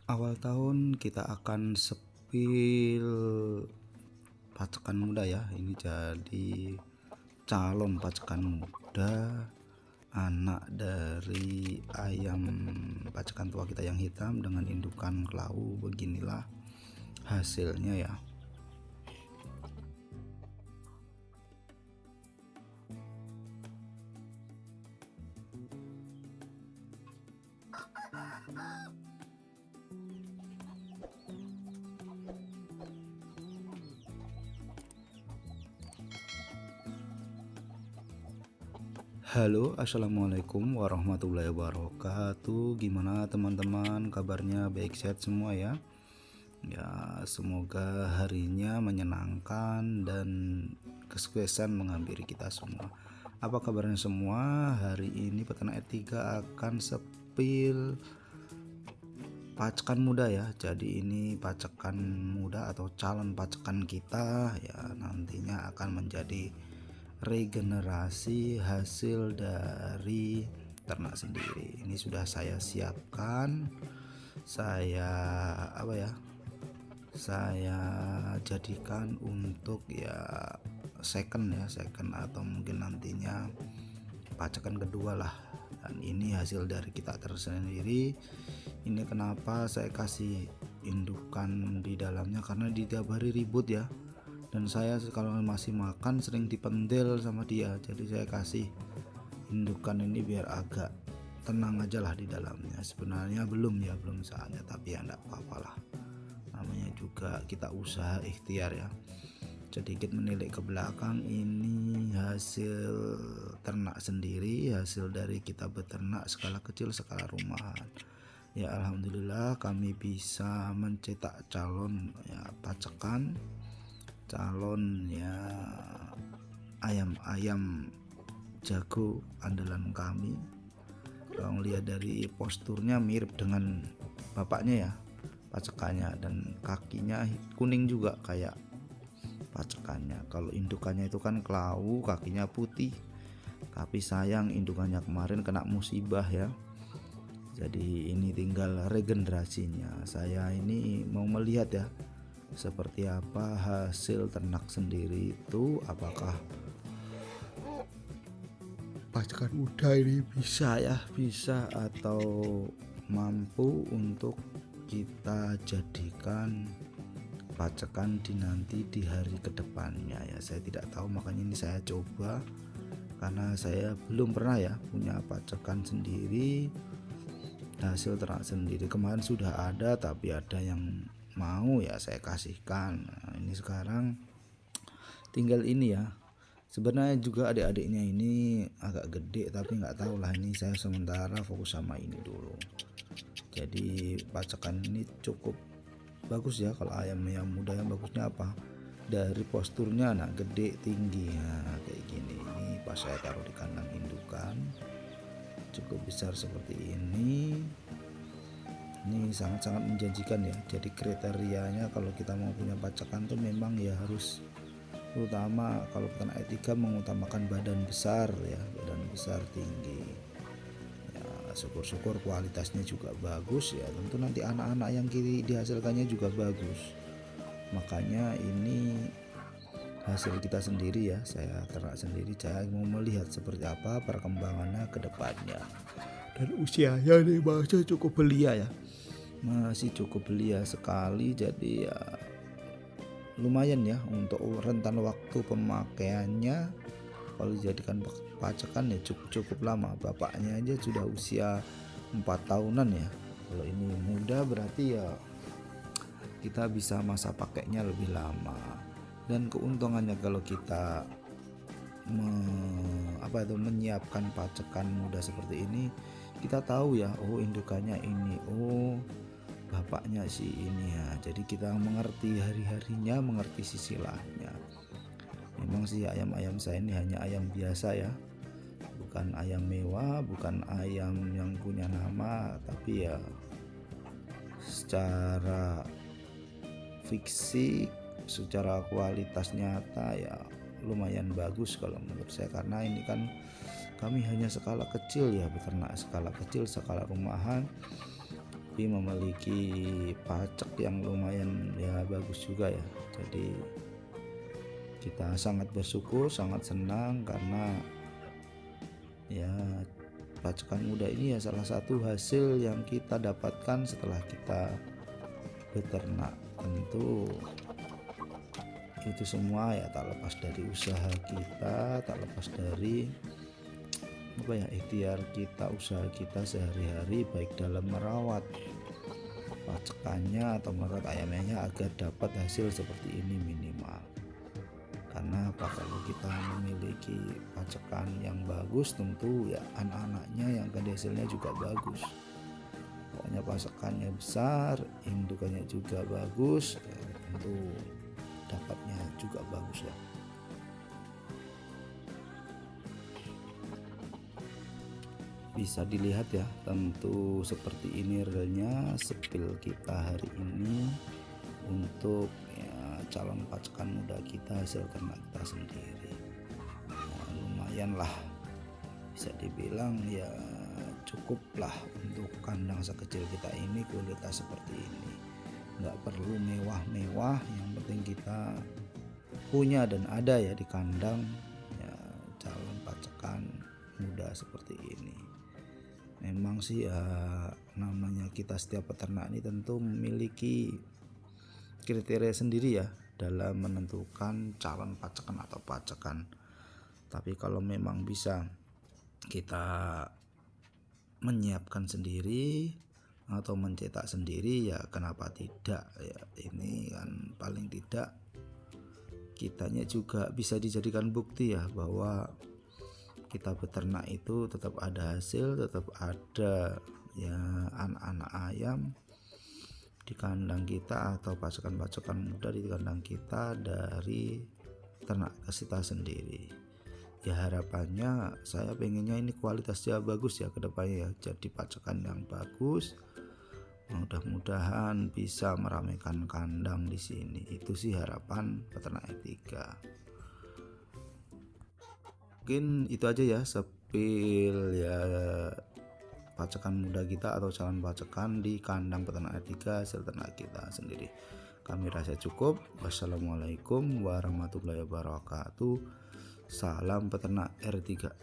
Awal tahun kita akan sepil pacekan muda ya. Ini jadi calon pacekan muda, anak dari ayam pacekan tua kita yang hitam dengan indukan kelau. Beginilah hasilnya ya. Halo, assalamualaikum warahmatullahi wabarakatuh. Gimana teman-teman, kabarnya baik sehat semua ya? Ya, semoga harinya menyenangkan dan kesuksesan menghampiri kita semua. Apa kabarnya semua? Hari ini peternak R3 akan sepil pacekan muda ya. Jadi ini pacekan muda atau calon pacekan kita ya, nantinya akan menjadi regenerasi hasil dari ternak sendiri. Ini sudah saya siapkan, saya jadikan untuk ya second atau mungkin nantinya pacekan kedua lah. Dan ini hasil dari kita tersendiri. Ini kenapa saya kasih indukan di dalamnya, karena di tiap hari ribut ya, dan saya kalau masih makan sering dipentil sama dia. Jadi saya kasih indukan ini biar agak tenang aja lah di dalamnya. Sebenarnya belum saatnya, tapi ya enggak apa-apa lah, namanya juga kita usaha ikhtiar ya. Sedikit menilik ke belakang, ini hasil ternak sendiri, hasil dari kita beternak skala kecil, skala rumahan ya. Alhamdulillah kami bisa mencetak calon ya pacekan, calon ya ayam-ayam jago andalan kami. Kalau lihat dari posturnya mirip dengan bapaknya ya pacekannya, dan kakinya kuning juga kayak pacekannya. Kalau indukannya itu kan kelau, kakinya putih, tapi sayang indukannya kemarin kena musibah ya. Jadi ini tinggal regenerasinya. Saya ini mau melihat ya seperti apa hasil ternak sendiri itu, apakah pacekan muda ini bisa atau mampu untuk kita jadikan pacekan nanti di hari kedepannya ya. Saya tidak tahu, makanya ini saya coba, karena saya belum pernah ya punya pacekan sendiri, hasil ternak sendiri. Kemarin sudah ada, tapi ada yang mau ya saya kasihkan. Nah, ini sekarang tinggal ini ya. Sebenarnya juga adik-adiknya ini agak gede, tapi nggak tahu lah, ini saya sementara fokus sama ini dulu. Jadi pacekan ini cukup bagus ya. Kalau ayam yang muda yang bagusnya apa, dari posturnya nah gede tinggi, nah kayak gini. Ini pas saya taruh di kandang indukan cukup besar seperti ini sangat-sangat menjanjikan ya. Jadi kriterianya kalau kita mau punya pacekan tuh memang ya harus, terutama kalau peternak etika, mengutamakan badan besar ya, badan besar tinggi ya. Syukur-syukur kualitasnya juga bagus ya, tentu nanti anak-anak yang kiri dihasilkannya juga bagus. Makanya ini hasil kita sendiri ya, saya ternak sendiri. Saya mau melihat seperti apa perkembangannya ke depannya. Dan usianya nih masih cukup belia ya, masih cukup belia sekali. Jadi ya lumayan ya untuk rentan waktu pemakaiannya. Kalau dijadikan pacekan ya cukup lama. Bapaknya aja sudah usia 4 tahunan ya. Kalau ini muda berarti ya kita bisa masa pakainya lebih lama. Dan keuntungannya kalau kita menyiapkan pacekan muda seperti ini, kita tahu ya, oh indukannya ini, oh bapaknya si ini ya. Jadi kita mengerti hari-harinya, mengerti sisilahnya. Memang sih ayam-ayam saya ini hanya ayam biasa ya, bukan ayam mewah, bukan ayam yang punya nama, tapi ya secara fisik, secara kualitas nyata ya lumayan bagus kalau menurut saya. Karena ini kan kami hanya skala kecil ya, beternak skala kecil, skala rumahan. tapi memiliki pacak yang lumayan ya bagus juga ya. Jadi kita sangat bersyukur, sangat senang karena ya pacakan muda ini ya salah satu hasil yang kita dapatkan setelah kita beternak. Tentu itu semua ya tak lepas dari usaha kita, tak lepas dari ikhtiar kita, usaha kita sehari-hari, baik dalam merawat pacakannya atau merawat ayamnya agar dapat hasil seperti ini minimal. Karena kalau kita memiliki pacakan yang bagus, tentu ya anak-anaknya yang hasilnya juga bagus. Pokoknya pacakannya besar, indukannya juga bagus, ya tentu dapatnya juga bagus ya. Bisa dilihat ya, tentu seperti ini realnya spill kita hari ini untuk ya calon pacakan muda kita, hasil ternak kita sendiri. Nah, lumayan lah, bisa dibilang ya cukup lah untuk kandang sekecil kita ini, kualitas seperti ini. Nggak perlu mewah-mewah, yang penting kita punya dan ada ya di kandang ya calon pacakan muda seperti ini. Memang sih ya namanya kita setiap peternak ini tentu memiliki kriteria sendiri ya dalam menentukan calon pacakan atau pacakan. Tapi kalau memang bisa kita menyiapkan sendiri atau mencetak sendiri ya kenapa tidak ya. Ini kan paling tidak kitanya juga bisa dijadikan bukti ya bahwa kita beternak itu tetap ada hasil, tetap ada ya anak-anak ayam di kandang kita atau pacakan-pacakan muda di kandang kita dari ternak kita sendiri. Ya harapannya saya pengennya ini kualitasnya bagus ya ke depannya ya, jadi pacakan yang bagus. Mudah-mudahan bisa meramaikan kandang di sini. Itu sih harapan peternak etika. Mungkin itu aja ya spill ya pacakan muda kita atau calon pacakan di kandang peternak etika hasil ternak kita sendiri. Kami rasa cukup. Wassalamualaikum warahmatullahi wabarakatuh. Salam peternak R3.